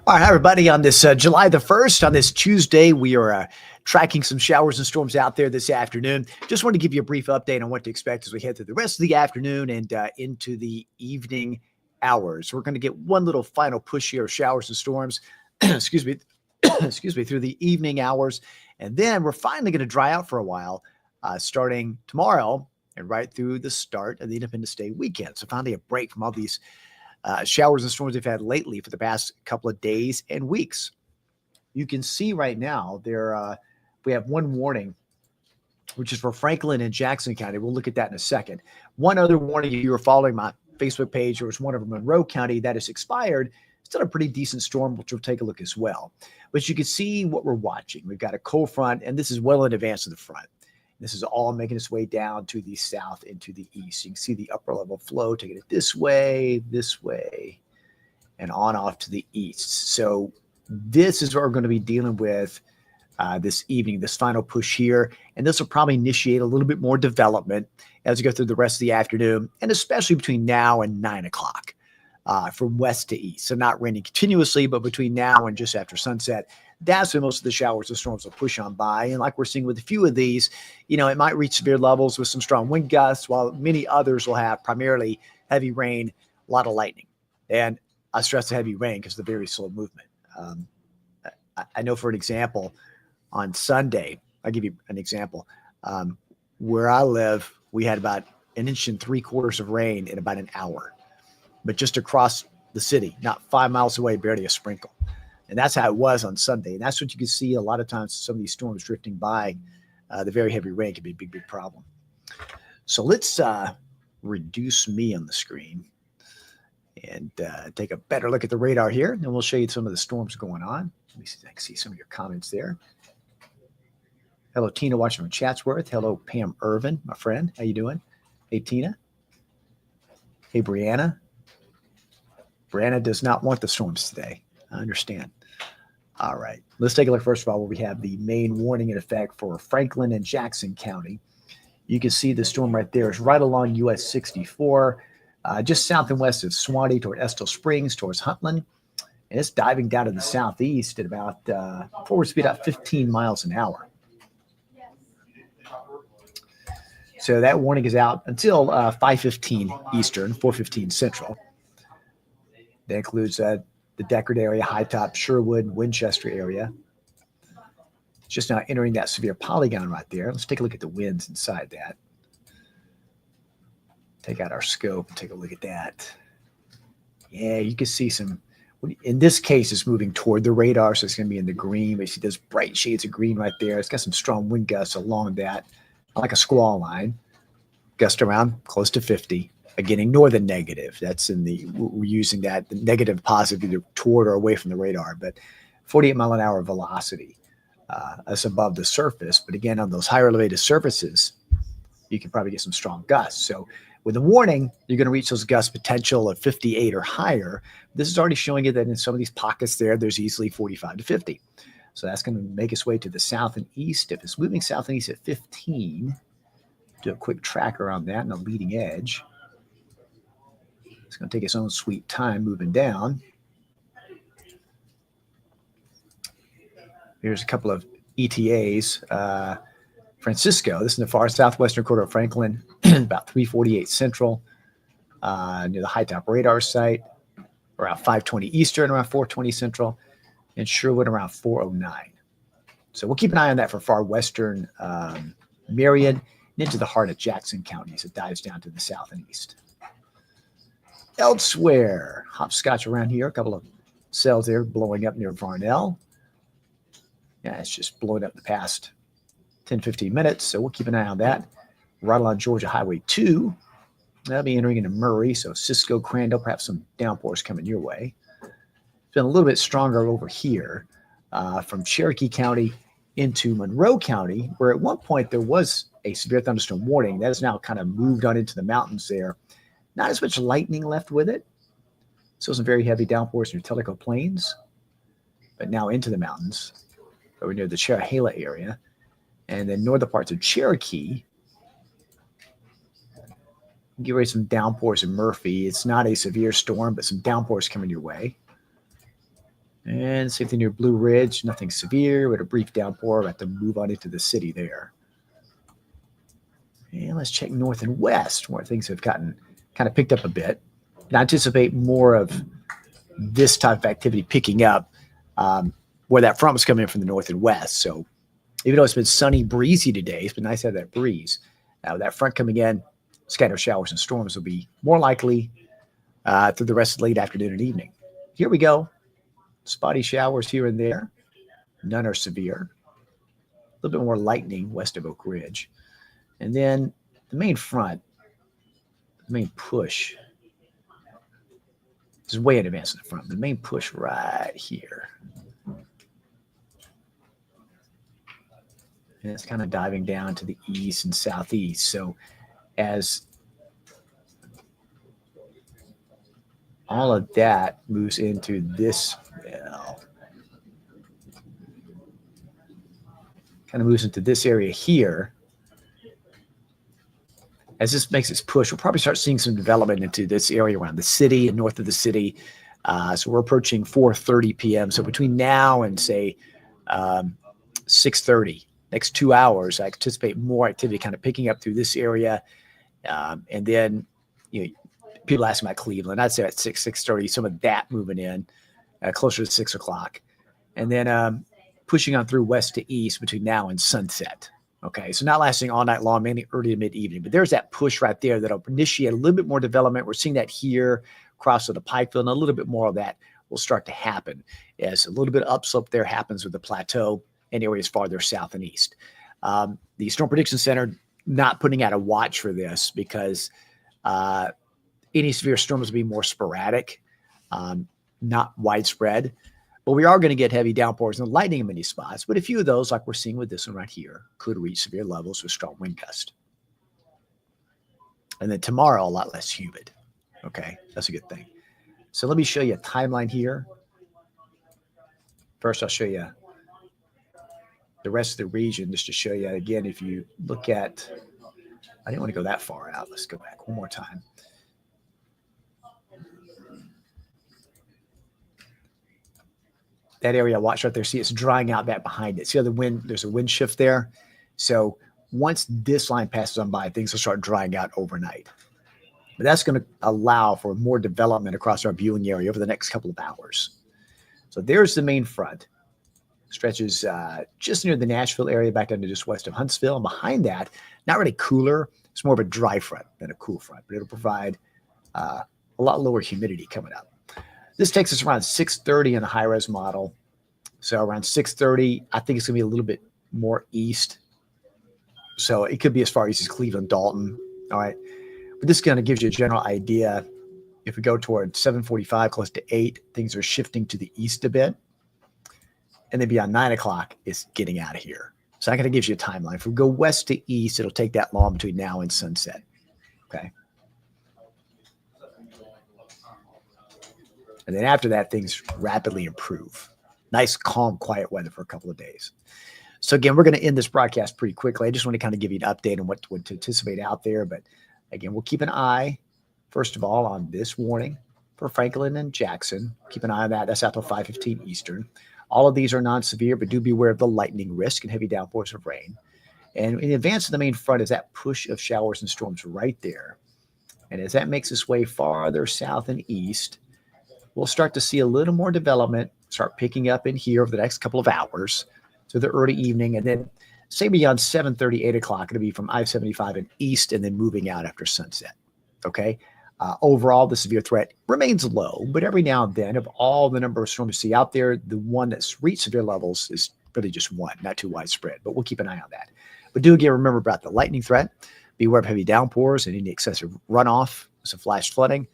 All right, everybody, on this July the 1st, on this Tuesday, we are tracking some showers and storms out there this afternoon. Just wanted to give you a brief update on what to expect as we head through the rest of the afternoon and into the evening hours. We're going to get one little final push here of showers and storms, excuse me, excuse me, through the evening hours. And then we're finally going to dry out for a while, starting tomorrow and right through the start of the Independence Day weekend. So finally a break from all these showers and storms we've had lately for the past couple of days and weeks. You can see right now we have one warning, which is for Franklin and Jackson County. We'll look at that in a second. One other warning, if you were following my Facebook page, there was one over Monroe County that has expired. Still a pretty decent storm, which we'll take a look as well. But you can see what we're watching. We've got a cold front, and this is well in advance of the front. This is all making its way down to the south and to the east. You can see the upper level flow taking it this way, and on off to the east. So this is what we're going to be dealing with this evening, this final push here. And this will probably initiate a little bit more development as we go through the rest of the afternoon, and especially between now and 9 o'clock from west to east. So not raining continuously, but between now and just after sunset, that's when most of the showers and storms will push on by. And like we're seeing with a few of these, it might reach severe levels with some strong wind gusts, while many others will have primarily heavy rain, a lot of lightning. And I stress the heavy rain because of the very slow movement. I know, for an example, on Sunday, I'll give you an example. Where I live, we had about 1.75 inches of rain in about an hour. But just across the city, not 5 miles away, barely a sprinkle. And that's how it was on Sunday. And that's what you can see a lot of times, some of these storms drifting by. The very heavy rain can be a big, big problem. So let's reduce me on the screen and take a better look at the radar here. And we'll show you some of the storms going on. Let me see if I can see some of your comments there. Hello, Tina, watching from Chatsworth. Hello, Pam Irvin, my friend. How you doing? Hey, Tina. Hey, Brianna. Brianna does not want the storms today. I understand. All right. Let's take a look, first of all, where we have the main warning in effect for Franklin and Jackson County. You can see the storm right there is right along US 64, just south and west of Swanee toward Estill Springs towards Huntland. And it's diving down to the southeast at about forward speed about 15 miles an hour. So that warning is out until 5:15 Eastern, 4:15 Central. That includes the Deckard area, High Top, Sherwood, Winchester area. It's just now entering that severe polygon right there. Let's take a look at the winds inside that. Take out our scope and take a look at that. Yeah, you can see some, in this case, it's moving toward the radar, so it's going to be in the green. But you see those bright shades of green right there. It's got some strong wind gusts along that, like a squall line. Gust around close to 50. Again, ignore the negative. That's we're using that, the negative positive, either toward or away from the radar. But 48 mile an hour velocity is above the surface. But again, on those higher elevated surfaces, you can probably get some strong gusts. So with the warning, you're going to reach those gust potential of 58 or higher. This is already showing you that in some of these pockets there's easily 45 to 50. So that's going to make its way to the south and east. If it's moving south and east at 15, do a quick tracker on that and a leading edge. It's going to take its own sweet time moving down. Here's a couple of ETAs. Francisco, this is in the far southwestern quarter of Franklin, about 3:48 Central, near the High Top radar site, around 5:20 Eastern, around 4:20 Central, and Sherwood around 4:09. So we'll keep an eye on that for far western Marion and into the heart of Jackson County as it dives down to the south and east. Elsewhere, hopscotch around here, a couple of cells there blowing up near Varnell. Yeah, it's just blowing up the past 10, 15 minutes, so we'll keep an eye on that. Right along Georgia Highway 2. That'll be entering into Murray, so Cisco, Crandall, perhaps some downpours coming your way. It's been a little bit stronger over here from Cherokee County into Monroe County, where at one point there was a severe thunderstorm warning. That has now kind of moved on into the mountains there. Not as much lightning left with it. Still some very heavy downpours near Tellico Plains, but now into the mountains. over near the Cherahela area. And then northern parts of Cherokee. Get ready some downpours in Murphy. It's not a severe storm, but some downpours coming your way. And same thing near Blue Ridge. Nothing severe, but a brief downpour. About to move on into the city there. And let's check north and west, where things have gotten kind of picked up a bit. And I anticipate more of this type of activity picking up, where that front was coming in from the north and west. So even though it's been sunny, breezy today, it's been nice to have that breeze. Now that front coming in, scattered showers and storms will be more likely through the rest of the late afternoon and evening. Here we go. Spotty showers here and there. None are severe. A little bit more lightning west of Oak Ridge. And then the main front, the main push, this is way in advance of the front. The main push right here. And it's kind of diving down to the east and southeast. So as all of that moves into this, kind of moves into this area here, as this makes its push, we'll probably start seeing some development into this area around the city and north of the city. So we're approaching 4:30 p.m. So between now and, say, 6:30, next 2 hours, I anticipate more activity kind of picking up through this area. And then, people ask about Cleveland. I'd say at 6:30, some of that moving in closer to 6 o'clock. And then pushing on through west to east between now and sunset. Okay, so not lasting all night long, mainly early to mid-evening. But there's that push right there that'll initiate a little bit more development. We're seeing that here across to the Pikeville, and a little bit more of that will start to happen as a little bit of upslope there happens with the plateau and areas farther south and east. The Storm Prediction Center not putting out a watch for this because any severe storms will be more sporadic, not widespread. But we are going to get heavy downpours and lightning in many spots. But a few of those, like we're seeing with this one right here, could reach severe levels with strong wind gust. And then tomorrow, a lot less humid. Okay, that's a good thing. So let me show you a timeline here. First, I'll show you the rest of the region just to show you, again, if you look at, I didn't want to go that far out. Let's go back one more time. That area, watch right there. See, it's drying out back behind it. See how the wind, there's a wind shift there. So once this line passes on by, things will start drying out overnight. But that's going to allow for more development across our viewing area over the next couple of hours. So there's the main front. Stretches just near the Nashville area back down to just west of Huntsville. And behind that, not really cooler. It's more of a dry front than a cool front. But it'll provide a lot lower humidity coming up. This takes us around 6:30 in the high-res model. So around 6:30, I think it's going to be a little bit more east. So it could be as far east as Cleveland, Dalton. All right. But this kind of gives you a general idea. If we go toward 7:45, close to 8, things are shifting to the east a bit. And then beyond 9 o'clock, it's getting out of here. So that kind of gives you a timeline. If we go west to east, it'll take that long between now and sunset. Okay. And then after that, things rapidly improve. Nice, calm, quiet weather for a couple of days. So again, we're going to end this broadcast pretty quickly. I just want to kind of give you an update on what to anticipate out there. But again, we'll keep an eye, first of all, on this warning for Franklin and Jackson. Keep an eye on that. That's out till 5:15 Eastern. All of these are non-severe, but do be aware of the lightning risk and heavy downpours of rain. And in advance of the main front is that push of showers and storms right there. And as that makes its way farther south and east, we'll start to see a little more development, start picking up in here over the next couple of hours to the early evening. And then say beyond 7:30, 8 o'clock, it'll be from I-75 and east and then moving out after sunset. Okay. Overall, the severe threat remains low, but every now and then, of all the number of storms you see out there, the one that's reached severe levels is really just one, not too widespread, but we'll keep an eye on that. But do again, remember about the lightning threat. Beware of heavy downpours and any excessive runoff, some flash flooding.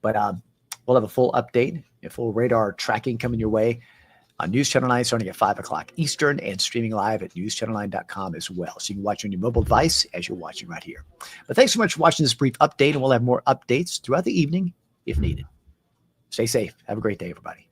But we'll have a full update, a full radar tracking coming your way on News Channel 9 starting at 5 o'clock Eastern and streaming live at newschannel9.com as well. So you can watch on your mobile device as you're watching right here. But thanks so much for watching this brief update, and we'll have more updates throughout the evening if needed. Stay safe. Have a great day, everybody.